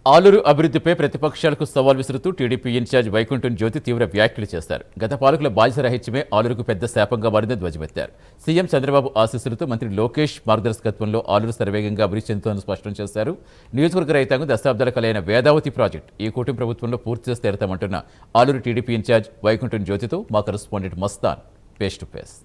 ఆలూరు అభివృద్ధిపై ప్రతిపక్షాలకు సవాల్ విసురుతూ టీడీపీ ఇన్ఛార్జ్ వైకుంఠం జ్యోతి తీవ్ర వ్యాఖ్యలు చేశారు. గత పాలకుల బాధ్యతారాహిత్యమే ఆలూరుకు పెద్ద శాపంగా మారిందని ధ్వజమెత్తారు. సీఎం చంద్రబాబు ఆశీస్సులతో మంత్రి లోకేష్ మార్గదర్శకత్వంలో ఆలూరు శరవేగంగా అభివృద్ధి చెందుతోందని స్పష్టం చేశారు. నియోజకవర్గ రైతాంగం దశాబ్దాల కలైన వేదావతి ప్రాజెక్టు ఈ కూటమి ప్రభుత్వంలో పూర్తి చేసి తీరతామంటున్న ఆలూరు టీడీపీ ఇన్ఛార్జ్ వైకుంఠం జ్యోతితో మా correspondent Mastan face to face.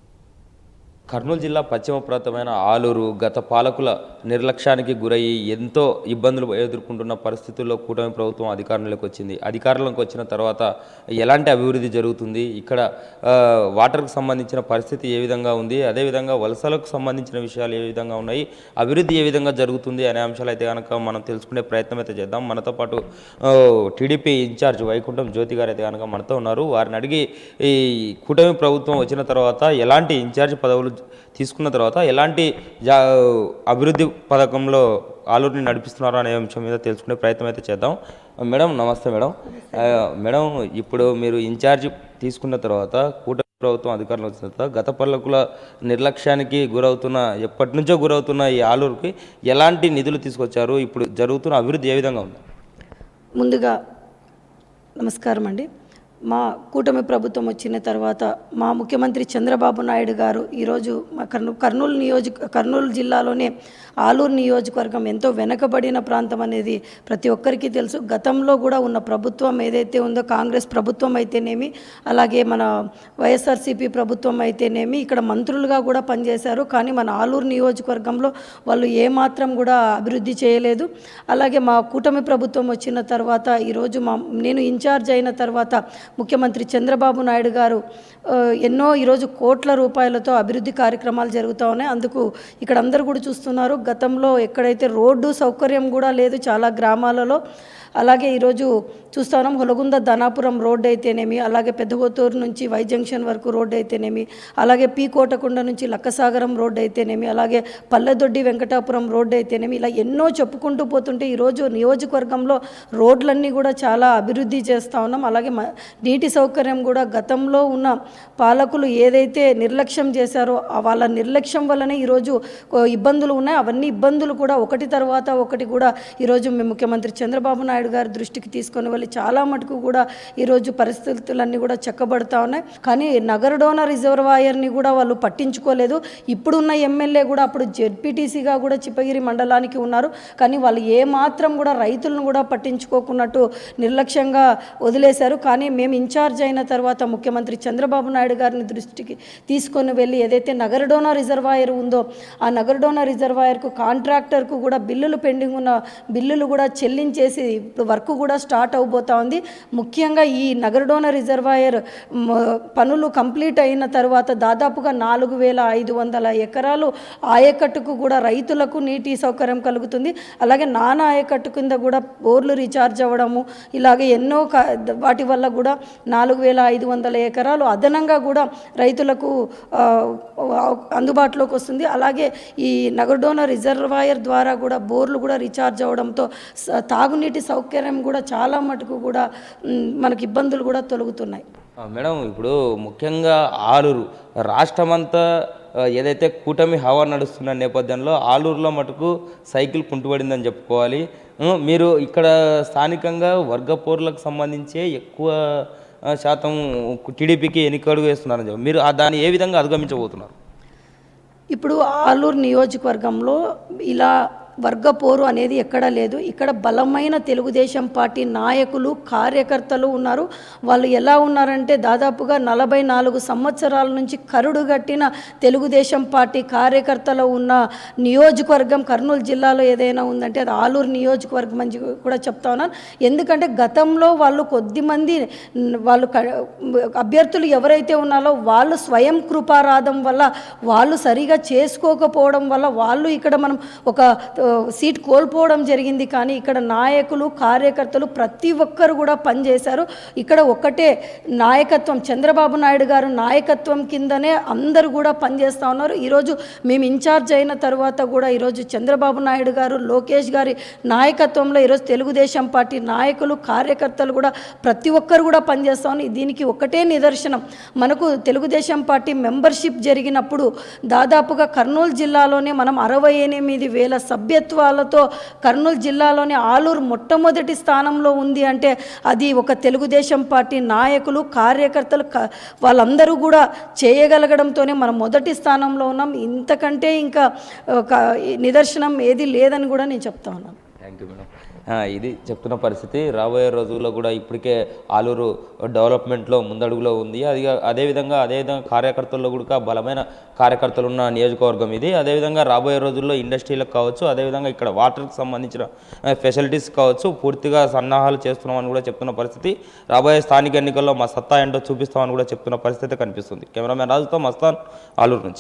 Kurnool జిల్లా పశ్చిమ ప్రాంతమైన ఆలూరు గత పాలకుల నిర్లక్ష్యానికి గురయ్యి ఎంతో ఇబ్బందులు ఎదుర్కొంటున్న పరిస్థితుల్లో కూటమి ప్రభుత్వం అధికారంలోకి వచ్చింది. అధికారంలోకి వచ్చిన తర్వాత ఎలాంటి అభివృద్ధి జరుగుతుంది, ఇక్కడ వాటర్కు సంబంధించిన పరిస్థితి ఏ విధంగా ఉంది, అదేవిధంగా వలసలకు సంబంధించిన విషయాలు ఏ విధంగా ఉన్నాయి, అభివృద్ధి ఏ విధంగా జరుగుతుంది అనే అంశాలు అయితే కనుక మనం తెలుసుకునే ప్రయత్నం అయితే చేద్దాం. మనతో పాటు టీడీపీ ఇన్ఛార్జ్ వైకుంఠం జ్యోతి గారు అయితే కనుక మనతో ఉన్నారు. వారిని అడిగి ఈ కూటమి ప్రభుత్వం వచ్చిన తర్వాత ఎలాంటి ఇన్ఛార్జ్ పదవులు తీసుకున్న తర్వాత ఎలాంటి అభివృద్ధి పథకంలో ఆలూరుని నడిపిస్తున్నారు అనే అంశం మీద తెలుసుకునే ప్రయత్నం అయితే చేద్దాం. మేడం నమస్తే. మేడం ఇప్పుడు మీరు ఇన్ఛార్జ్ తీసుకున్న తర్వాత కూటమి ప్రభుత్వం అధికారంలో వచ్చిన తర్వాత గత పాలకుల నిర్లక్ష్యానికి ఎప్పటి నుంచో గురవుతున్న ఈ ఆలూరుకి ఎలాంటి నిధులు తీసుకొచ్చారు, ఇప్పుడు జరుగుతున్న అభివృద్ధి ఏ విధంగా ఉంది? ముందుగా నమస్కారం అండి. మా కూటమి ప్రభుత్వం వచ్చిన తర్వాత మా ముఖ్యమంత్రి చంద్రబాబు నాయుడు గారు ఈరోజు మా కర్నూలు జిల్లాలోనే ఆలూరు నియోజకవర్గం ఎంతో వెనకబడిన ప్రాంతం అనేది ప్రతి ఒక్కరికి తెలుసు. గతంలో కూడా ఉన్న ప్రభుత్వం ఏదైతే ఉందో కాంగ్రెస్ ప్రభుత్వం అయితేనేమి, అలాగే మన వైఎస్ఆర్సీపీ ప్రభుత్వం అయితేనేమి ఇక్కడ మంత్రులుగా కూడా పనిచేశారు. కానీ మన ఆలూరు నియోజకవర్గంలో వాళ్ళు ఏమాత్రం కూడా అభివృద్ధి చేయలేదు. అలాగే మా కూటమి ప్రభుత్వం వచ్చిన తర్వాత ఈరోజు నేను ఇన్ఛార్జ్ అయిన తర్వాత ముఖ్యమంత్రి చంద్రబాబు నాయుడు గారు ఎన్నో ఈరోజు కోట్ల రూపాయలతో అభివృద్ధి కార్యక్రమాలు జరుగుతూ ఉన్నాయి. అందుకు ఇక్కడ అందరూ కూడా చూస్తున్నారు. గతంలో ఎక్కడైతే రోడ్డు సౌకర్యం కూడా లేదు చాలా గ్రామాలలో. అలాగే ఈరోజు చూస్తూ ఉన్నాం హొలగుంద ధనాపురం రోడ్డు అయితేనేమి, అలాగే పెద్దగోతూరు నుంచి వై జంక్షన్ వరకు రోడ్డు అయితేనేమి, అలాగే పీ కోటకొండ నుంచి లక్కసాగరం రోడ్డు అయితేనేమి, అలాగే పల్లెదొడ్డి వెంకటాపురం రోడ్డు అయితేనేమి, ఇలా ఎన్నో చెప్పుకుంటూ పోతుంటే ఈరోజు నియోజకవర్గంలో రోడ్లన్నీ కూడా చాలా అభివృద్ధి చేస్తూ ఉన్నాం. అలాగే నీటి సౌకర్యం కూడా గతంలో ఉన్న పాలకులు ఏదైతే నిర్లక్ష్యం చేశారో వాళ్ళ నిర్లక్ష్యం వల్లనే ఈరోజు ఇబ్బందులు ఉన్నాయి. అవన్నీ ఇబ్బందులు కూడా ఒకటి తర్వాత ఒకటి కూడా ఈరోజు మేము ముఖ్యమంత్రి చంద్రబాబు నాయుడు గారి దృష్టికి తీసుకొని వెళ్ళి చాలా మటుకు కూడా ఈరోజు పరిస్థితులన్నీ కూడా చెక్కబడుతూ ఉన్నాయి. కానీ నగరడోన రిజర్వాయర్ని కూడా వాళ్ళు పట్టించుకోలేదు. ఇప్పుడున్న ఎమ్మెల్యే కూడా అప్పుడు జెడ్పీటీసీగా కూడా చిప్పగిరి మండలానికి ఉన్నారు. కానీ వాళ్ళు ఏమాత్రం కూడా రైతులను కూడా పట్టించుకోకున్నట్టు నిర్లక్ష్యంగా వదిలేశారు. కానీ మేము ఇన్ఛార్జ్ అయిన తర్వాత ముఖ్యమంత్రి చంద్రబాబు నాయుడు గారిని దృష్టికి తీసుకొని వెళ్ళి ఏదైతే నగరడోన రిజర్వాయర్ ఉందో ఆ నగరడోన రిజర్వాయర్కు కాంట్రాక్టర్కు కూడా బిల్లులు పెండింగ్ ఉన్న బిల్లులు కూడా చెల్లించేసి ఇప్పుడు వర్క్ కూడా స్టార్ట్ అవబోతా ఉంది. ముఖ్యంగా ఈ నగరడోన రిజర్వాయర్ పనులు కంప్లీట్ అయిన తర్వాత దాదాపుగా 4,500 ఎకరాలు ఆయకట్టుకు కూడా రైతులకు నీటి సౌకర్యం కలుగుతుంది. అలాగే నానా ఆయకట్టు కింద కూడా బోర్లు రీఛార్జ్ అవ్వడము, ఇలాగే ఎన్నో వాటి వల్ల కూడా 4,500 ఎకరాలు అదనంగా కూడా రైతులకు అందుబాటులోకి వస్తుంది. అలాగే ఈ నగరడోన రిజర్వాయర్ ద్వారా కూడా బోర్లు కూడా రీఛార్జ్ అవ్వడంతో తాగునీటి సౌకర్యం కూడా చాలా మటుకు కూడా మనకి ఇబ్బందులు కూడా తొలగుతున్నాయి. మేడం ఇప్పుడు ముఖ్యంగా ఆలూరు రాష్ట్రమంతా ఏదైతే కూటమి హవా నడుస్తున్న నేపథ్యంలో ఆలూరులో మటుకు సైకిల్ కుంటుపడిందని చెప్పుకోవాలి. మీరు ఇక్కడ స్థానికంగా వర్గ పోర్లకు సంబంధించే ఎక్కువ శాతం టీడీపీకి ఎన్నికడుగు వేస్తున్నారని చెప్పి మీరు దాన్ని ఏ విధంగా అధిగమించబోతున్నారు? ఇప్పుడు ఆలూరు నియోజకవర్గంలో ఇలా వర్గపోరు అనేది ఎక్కడా లేదు. ఇక్కడ బలమైన తెలుగుదేశం పార్టీ నాయకులు కార్యకర్తలు ఉన్నారు. వాళ్ళు ఎలా ఉన్నారంటే దాదాపుగా 44 సంవత్సరాల నుంచి కరుడుగట్టిన తెలుగుదేశం పార్టీ కార్యకర్తలు ఉన్న నియోజకవర్గం కర్నూలు జిల్లాలో ఏదైనా ఉందంటే అది ఆలూరు నియోజకవర్గం అని కూడా చెప్తా ఉన్నాను. ఎందుకంటే గతంలో వాళ్ళు కొద్దిమంది వాళ్ళు అభ్యర్థులు ఎవరైతే ఉన్నారో వాళ్ళు స్వయం కృపారాధం వల్ల వాళ్ళు సరిగా చేసుకోకపోవడం వల్ల వాళ్ళు ఇక్కడ మనం ఒక సీట్ కోల్పోవడం జరిగింది. కానీ ఇక్కడ నాయకులు కార్యకర్తలు ప్రతి ఒక్కరు కూడా పనిచేశారు. ఇక్కడ ఒక్కటే నాయకత్వం చంద్రబాబు నాయుడు గారు నాయకత్వం కిందనే అందరూ కూడా పనిచేస్తూ ఉన్నారు. ఈరోజు మేము ఇన్ఛార్జ్ అయిన తర్వాత కూడా ఈరోజు చంద్రబాబు నాయుడు గారు లోకేష్ గారి నాయకత్వంలో ఈరోజు తెలుగుదేశం పార్టీ నాయకులు కార్యకర్తలు కూడా ప్రతి ఒక్కరు కూడా పనిచేస్తూ ఉన్నారు. దీనికి ఒకటే నిదర్శనం, మనకు తెలుగుదేశం పార్టీ మెంబర్షిప్ జరిగినప్పుడు దాదాపుగా కర్నూలు జిల్లాలోనే మనం 68,000 సభ్య సభ్యత్వాలతో కర్నూలు జిల్లాలోని ఆలూరు మొట్టమొదటి స్థానంలో ఉంది అంటే అది ఒక తెలుగుదేశం పార్టీ నాయకులు కార్యకర్తలు వాళ్ళందరూ కూడా చేయగలగడంతోనే మనం మొదటి స్థానంలో ఉన్నాం. ఇంతకంటే ఇంకా ఒక నిదర్శనం ఏది లేదని కూడా నేను చెప్తా ఉన్నాను. Thank you madam. ఇది చెప్తున్న పరిస్థితి. రాబోయే రోజుల్లో కూడా ఇప్పటికే ఆలూరు డెవలప్మెంట్లో ముందడుగులో ఉంది. అదేవిధంగా కార్యకర్తల్లో కూడా బలమైన కార్యకర్తలు ఉన్న నియోజకవర్గం ఇది. అదేవిధంగా రాబోయే రోజుల్లో ఇండస్ట్రీలకు కావచ్చు, అదేవిధంగా ఇక్కడ వాటర్కి సంబంధించిన ఫెసిలిటీస్ కావచ్చు పూర్తిగా సన్నాహాలు చేస్తున్నామని కూడా చెప్తున్న పరిస్థితి. రాబోయే స్థానిక ఎన్నికల్లో మా సత్తా ఏంటో చూపిస్తామని కూడా చెప్తున్న పరిస్థితి కనిపిస్తుంది. కెమెరామెన్ రాజుతో మస్తాన్, ఆలూరు నుంచి.